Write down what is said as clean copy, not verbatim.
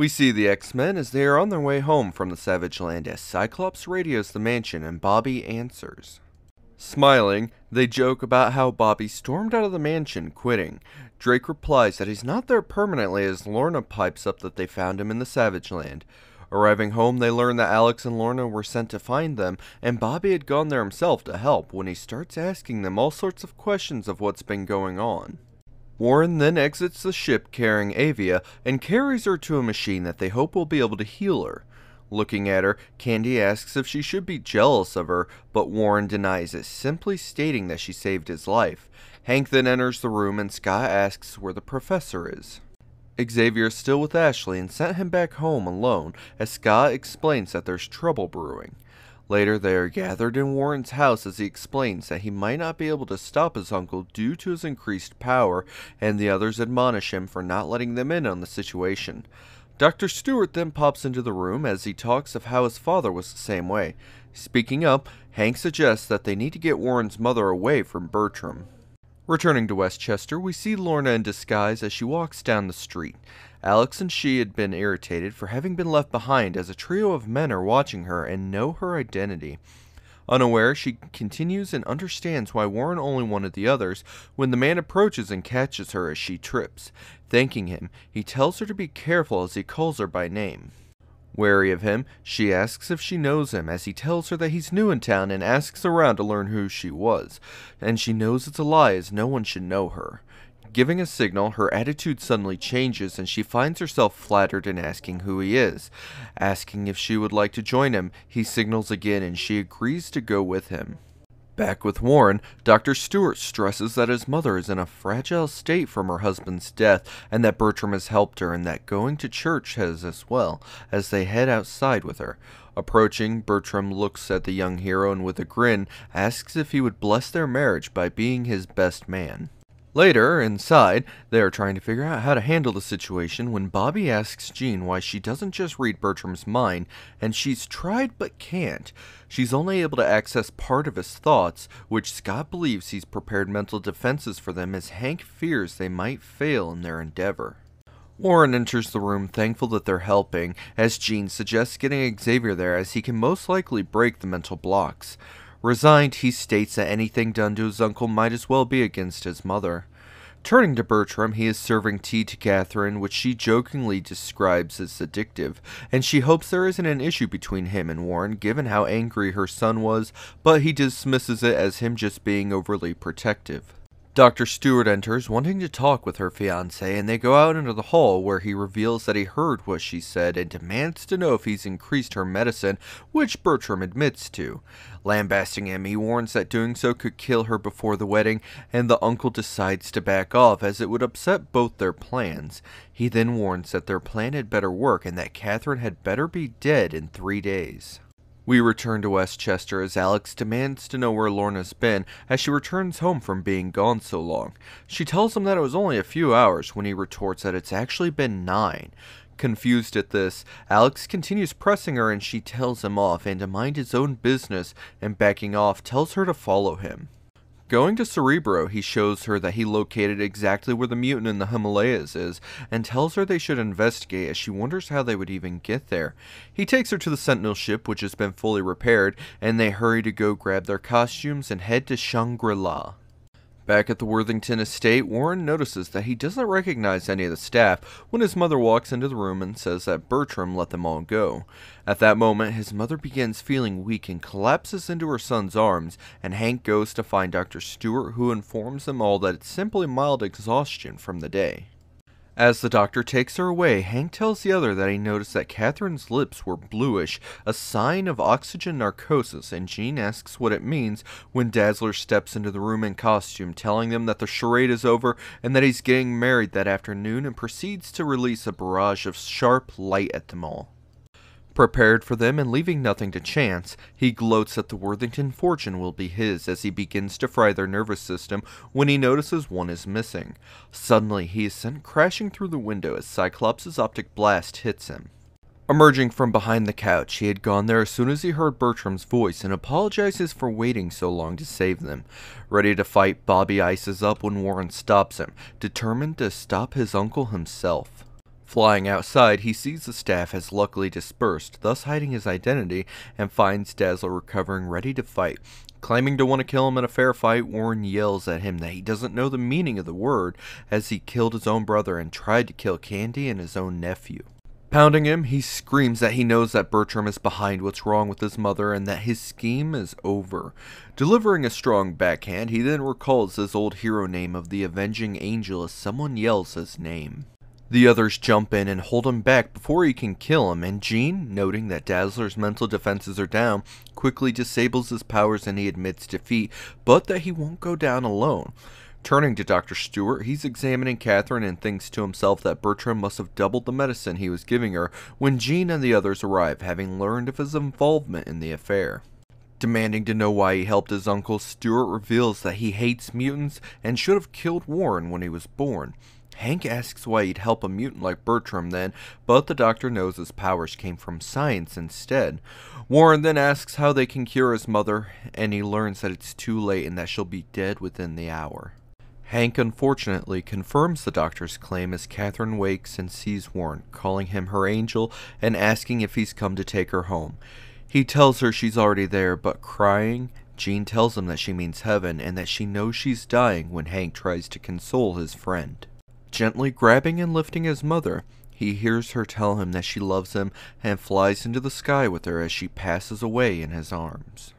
We see the X-Men as they are on their way home from the Savage Land as Cyclops radios the mansion and Bobby answers. Smiling, they joke about how Bobby stormed out of the mansion, quitting. Drake replies that he's not there permanently as Lorna pipes up that they found him in the Savage Land. Arriving home, they learn that Alex and Lorna were sent to find them, and Bobby had gone there himself to help when he starts asking them all sorts of questions of what's been going on. Warren then exits the ship carrying Avia and carries her to a machine that they hope will be able to heal her. Looking at her, Candy asks if she should be jealous of her, but Warren denies it, simply stating that she saved his life. Hank then enters the room and Scott asks where the professor is. Xavier is still with Ashley and sent him back home alone, as Scott explains that there's trouble brewing. Later, they are gathered in Warren's house as he explains that he might not be able to stop his uncle due to his increased power, and the others admonish him for not letting them in on the situation. Dr. Stewart then pops into the room as he talks of how his father was the same way. Speaking up, Hank suggests that they need to get Warren's mother away from Bertram. Returning to Westchester, we see Lorna in disguise as she walks down the street. Alex and she had been irritated for having been left behind as a trio of men are watching her and know her identity. Unaware, she continues and understands why Warren only wanted the others when the man approaches and catches her as she trips. Thanking him, he tells her to be careful as he calls her by name. Wary of him, she asks if she knows him as he tells her that he's new in town and asks around to learn who she was, and she knows it's a lie as no one should know her. Giving a signal, her attitude suddenly changes and she finds herself flattered in asking who he is. Asking if she would like to join him, he signals again and she agrees to go with him. Back with Warren, Dr. Stewart stresses that his mother is in a fragile state from her husband's death and that Bertram has helped her and that going to church has as well, as they head outside with her. Approaching, Bertram looks at the young hero and with a grin asks if he would bless their marriage by being his best man. Later, inside, they are trying to figure out how to handle the situation when Bobby asks Jean why she doesn't just read Bertram's mind, and she's tried but can't. She's only able to access part of his thoughts, which Scott believes he's prepared mental defenses for them as Hank fears they might fail in their endeavor. Warren enters the room thankful that they're helping, as Jean suggests getting Xavier there as he can most likely break the mental blocks. Resigned, he states that anything done to his uncle might as well be against his mother. Turning to Bertram, he is serving tea to Catherine, which she jokingly describes as addictive, and she hopes there isn't an issue between him and Warren given how angry her son was, but he dismisses it as him just being overly protective. Dr. Stewart enters, wanting to talk with her fiancé, and they go out into the hall where he reveals that he heard what she said and demands to know if he's increased her medicine, which Bertram admits to. Lambasting him, he warns that doing so could kill her before the wedding, and the uncle decides to back off as it would upset both their plans. He then warns that their plan had better work and that Catherine had better be dead in 3 days. We return to Westchester as Alex demands to know where Lorna's been as she returns home from being gone so long. She tells him that it was only a few hours when he retorts that it's actually been 9. Confused at this, Alex continues pressing her and she tells him off and to mind his own business, and backing off tells her to follow him. Going to Cerebro, he shows her that he located exactly where the mutant in the Himalayas is, and tells her they should investigate as she wonders how they would even get there. He takes her to the Sentinel ship, which has been fully repaired, and they hurry to go grab their costumes and head to Shangri-La. Back at the Worthington estate, Warren notices that he doesn't recognize any of the staff when his mother walks into the room and says that Bertram let them all go. At that moment, his mother begins feeling weak and collapses into her son's arms, and Hank goes to find Dr. Stewart, who informs them all that it's simply mild exhaustion from the day. As the doctor takes her away, Hank tells the other that he noticed that Catherine's lips were bluish, a sign of oxygen narcosis, and Jean asks what it means when Dazzler steps into the room in costume, telling them that the charade is over and that he's getting married that afternoon, and proceeds to release a barrage of sharp light at them all. Prepared for them and leaving nothing to chance, he gloats that the Worthington fortune will be his as he begins to fry their nervous system when he notices one is missing. Suddenly, he is sent crashing through the window as Cyclops' optic blast hits him. Emerging from behind the couch, he had gone there as soon as he heard Bertram's voice and apologizes for waiting so long to save them. Ready to fight, Bobby ices up when Warren stops him, determined to stop his uncle himself. Flying outside, he sees the staff has luckily dispersed, thus hiding his identity, and finds Dazzler recovering ready to fight. Claiming to want to kill him in a fair fight, Warren yells at him that he doesn't know the meaning of the word, as he killed his own brother and tried to kill Candy and his own nephew. Pounding him, he screams that he knows that Bertram is behind what's wrong with his mother and that his scheme is over. Delivering a strong backhand, he then recalls his old hero name of the Avenging Angel as someone yells his name. The others jump in and hold him back before he can kill him, and Jean, noting that Dazzler's mental defenses are down, quickly disables his powers and he admits defeat, but that he won't go down alone. Turning to Dr. Stewart, he's examining Catherine and thinks to himself that Bertram must have doubled the medicine he was giving her when Jean and the others arrive, having learned of his involvement in the affair. Demanding to know why he helped his uncle, Stewart reveals that he hates mutants and should have killed Warren when he was born. Hank asks why he'd help a mutant like Bertram then, but the doctor knows his powers came from science instead. Warren then asks how they can cure his mother, and he learns that it's too late and that she'll be dead within the hour. Hank unfortunately confirms the doctor's claim as Catherine wakes and sees Warren, calling him her angel and asking if he's come to take her home. He tells her she's already there, but crying, Jean tells him that she means heaven and that she knows she's dying when Hank tries to console his friend. Gently grabbing and lifting his mother, he hears her tell him that she loves him and flies into the sky with her as she passes away in his arms.